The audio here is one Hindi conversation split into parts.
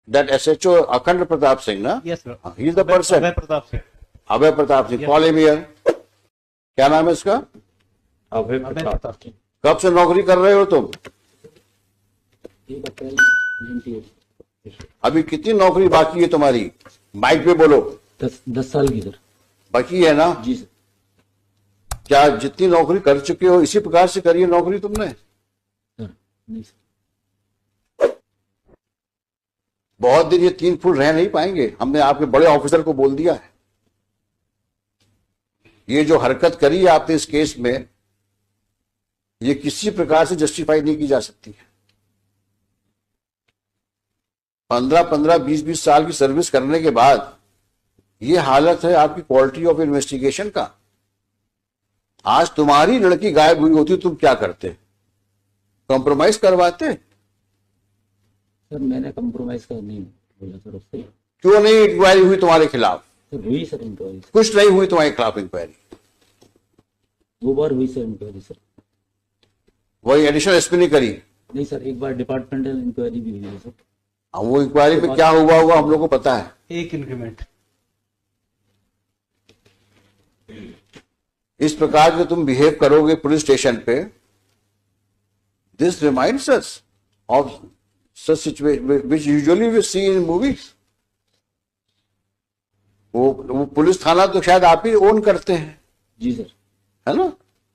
That SHO Akhand Pratap Singh, na? Yes, sir. He is the person. Abhay Pratap Singh. Abhay Pratap Singh. Call him here. क्या नाम है इसका? अभय प्रताप सिंह। कब से नौकरी कर रहे हो तुम? अभी कितनी नौकरी बाकी है तुम्हारी? माइक पे बोलो। 10 साल की सर। बाकी है ना? जी सर। क्या जितनी नौकरी कर चुके हो इसी प्रकार से करी है नौकरी तुमने? नहीं सर। बहुत दिन ये 3 फुट रह नहीं पाएंगे। हमने आपके बड़े ऑफिसर को बोल दिया है। ये जो हरकत करी है आपने इस केस में, ये किसी प्रकार से जस्टिफाई नहीं की जा सकती है। 15-15, 20-20 साल की सर्विस करने के बाद ये हालत है आपकी क्वालिटी ऑफ इन्वेस्टिगेशन का। आज तुम्हारी लड़की गायब हुई होती तुम क्या करते? कॉम्प्रोमाइज करवाते? सर मैंने कॉम्प्रोमाइज कर नहीं बोला सर उससे। क्यों नहीं इंक्वायरी हुई तुम्हारे खिलाफ? सर हुई सर इंक्वायरी। कुछ नहीं हुई तुम्हारे खिलाफ इंक्वायरी? 2 बार हुई सर इंक्वायरी सर। वही एडिशनल एसपी ने करी? नहीं सर, एक बार डिपार्टमेंटल इंक्वायरी भी हुई है सर। वो इंक्वायरी में क्या हुआ होगा हम लोग को पता है। एक इंक्रीमेंट। इस प्रकार के तुम बिहेव करोगे पुलिस स्टेशन पे, this reminds us of such situation which usually we see in movies. वो पुलिस थाना तो शायद आप ही ओन करते हैं। जी सर। है ना?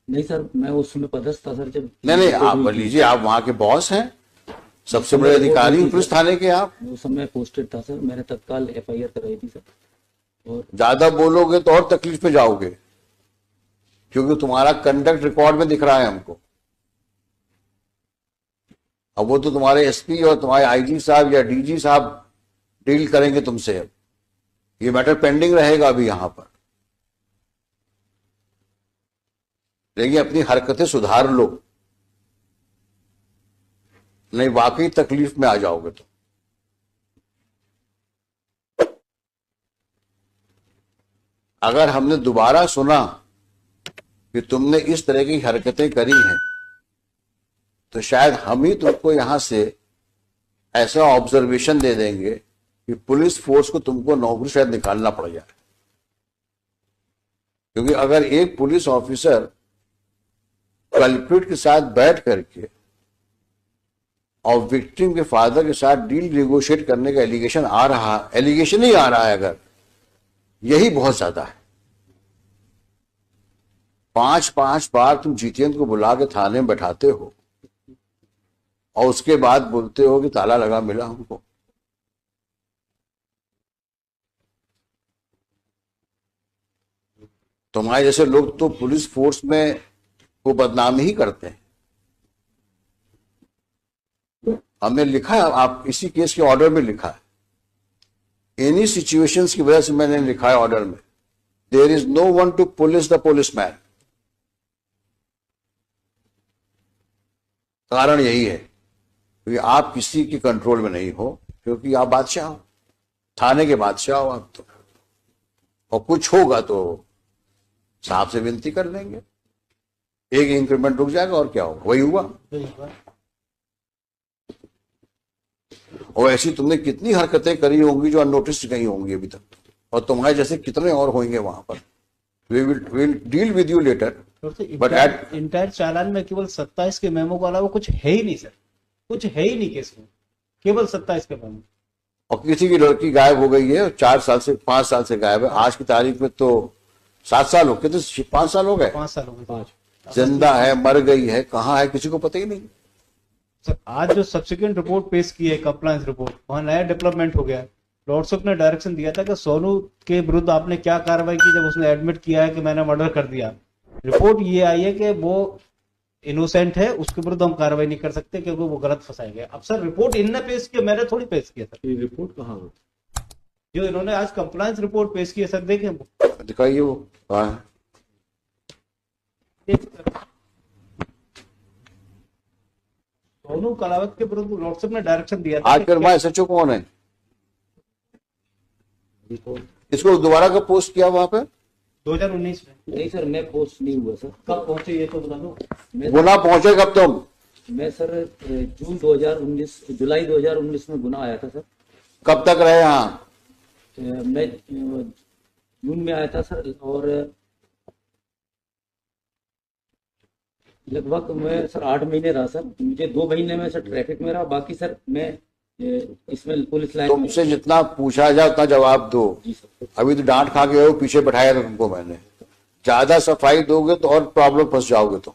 नहीं सर, मैं उस समय पदस्थ था सर जब। नहीं, आप लीजिए, आप वहां के बॉस हैं, सबसे बड़े अधिकारी पुलिस थाने के आप। उस समय पोस्टेड था सर, मैंने तत्काल FIR कराई थी सर। और ज्यादा बोलोगे तो और तकलीफ में जाओगे, क्योंकि तुम्हारा कंडक्ट रिकॉर्ड में दिख रहा है हमको। अब वो तो तुम्हारे SP और तुम्हारे IG साहब या DG साहब डील करेंगे तुमसे। अब ये मैटर पेंडिंग रहेगा अभी यहां पर। लेकिन अपनी हरकतें सुधार लो, नहीं वाकई तकलीफ में आ जाओगे। तो अगर हमने दोबारा सुना कि तुमने इस तरह की हरकतें करी हैं, तो शायद हम ही तुमको यहां से ऐसा ऑब्जर्वेशन दे देंगे कि पुलिस फोर्स को तुमको नौकरी शायद निकालना पड़ जाए। क्योंकि अगर एक पुलिस ऑफिसर कल्प्रिट के साथ बैठ करके और विक्टिम के फादर के साथ डील नेगोशिएट करने का एलिगेशन ही आ रहा है, अगर यही बहुत ज्यादा है। 5-5 बार तुम जितेंद्र को बुला के थाने में बैठाते हो और उसके बाद बोलते हो कि ताला लगा मिला हमको। तुम्हारे जैसे लोग तो पुलिस फोर्स में को बदनामी ही करते हैं। हमने लिखा है, आप इसी केस के ऑर्डर में लिखा है, एनी सिचुएशंस की वजह से मैंने लिखा है ऑर्डर में, there is no one to police the policeman. कारण यही है क्योंकि आप किसी के कंट्रोल में नहीं हो, क्योंकि आप बादशाह हो, थाने के बादशाह हो आप तो। और कुछ होगा तो साहब से विनती कर लेंगे, एक इंक्रीमेंट रुक जाएगा और क्या होगा। वही हुआ। और ऐसी तुमने कितनी हरकतें करी होंगी जो अननोटिस गई होंगी अभी तक, और तुम्हारे जैसे कितने और होंगे वहां पर। We will deal with you later. But at entire चालान में केवल 27 के मेमो के अलावा कुछ है ही नहीं सर, कुछ है ही नहीं केस में, केवल 27 के मेमो। और किसी की लड़की गायब हो गई है, 4 साल से 5 साल से गायब है, आज की तारीख में तो 7 साल हो गए, तो 5 साल हो गए। 5 साल हो गए। 5 जिंदा है, मर गई है, कहाँ है, किसी को पता ही नहीं। सर आज जो सब्सिक्वेंट रिपोर्ट पेश की है, कंप्लायंस रिपोर्ट, वहां नया डेवलपमेंट हो गया है। लॉर्डशिप ने डायरेक्शन दिया था कि सोनू के विरुद्ध आपने क्या कार्रवाई की जब उसने एडमिट किया है कि मैंने मर्डर कर दिया। रिपोर्ट ये आई है कि वो इनोसेंट है, उसके विरुद्ध हम कार्रवाई नहीं कर सकते क्योंकि वो गलत फंसाए गए। अब सर रिपोर्ट इनने पेश किया, मैंने थोड़ी पेश किया सर। ये रिपोर्ट कहाँ है? जो इन्होंने आज कंप्लायंस रिपोर्ट पेश की है सर, देखें दिखाइए वो कहाँ है। सोनू कलावत के विरुद्ध लॉर्डशिप ने डायरेक्शन दिया था। आज फिर हमारे SHO कौन है? इसको दोबारा कब पोस्ट किया वहां पे? 2019 में। नहीं सर, मैं पोस्ट नहीं हुआ सर। कब पहुंचे ये तो बता दो। गुना पहुंचे कब तुम? मैं सर जुलाई 2019 में गुना आया था सर। कब तक रहे यहाँ? मैं जून में आया था सर, और लगभग मैं सर 8 महीने रहा सर। मुझे 2 महीने में सर ट्रैफिक में रहा, बाकी सर मैं इसमें पुलिस लाइन में। तुमसे जितना पूछा जाए उतना जवाब दो। जी सर। अभी तो डांट खा के हो, पीछे बैठाया था तुमको मैंने। ज्यादा सफाई दोगे तो और प्रॉब्लम फंस जाओगे। तो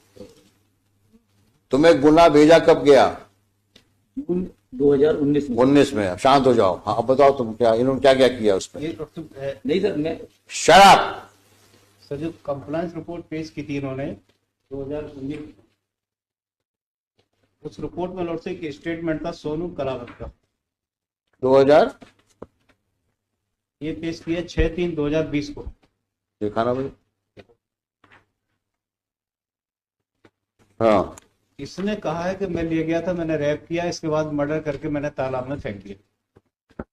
तुम्हें गुना भेजा कब गया? जून 2019 में। 19 में। अब शांत हो जाओ। हाँ अब बताओ तुम क्या, इन्होंने क्या क्या किया उसमें? ये डॉक्टर नहीं सर, मैं शराब। सर जो कंप्लायंस रिपोर्ट पेश की थी इन्होंने 2019, उस रिपोर्ट में लॉर्ड से एक स्टेटमेंट था सोनू कलावत का, 2000 ये पेश किया 6/3/2020 को। देखा ना भाई? हाँ, इसने कहा है कि मैं ले गया था, मैंने रैप किया, इसके बाद मर्डर करके मैंने तालाब में फेंक दिया।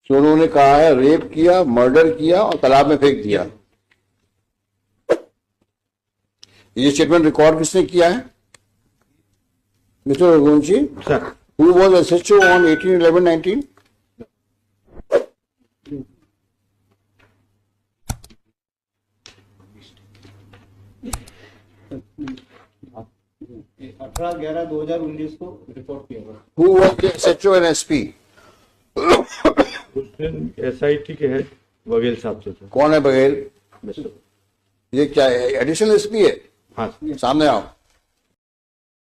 सोनू ने कहा है रेप किया, मर्डर किया और तालाब में फेंक दिया। ये स्टेटमेंट रिकॉर्ड किसने किया है? Mister Raghuvanshi sir. Who was SHO on 18/11/19? ये 18/11/2019 को रिपोर्ट किया गया। Who was the SHO and SP? उस दिन SIT के हेड बघेल साहब थे सर। कौन है बघेल? मिस्टर। ये क्या एडिशनल एसपी है? हाँ सर। सामने आओ।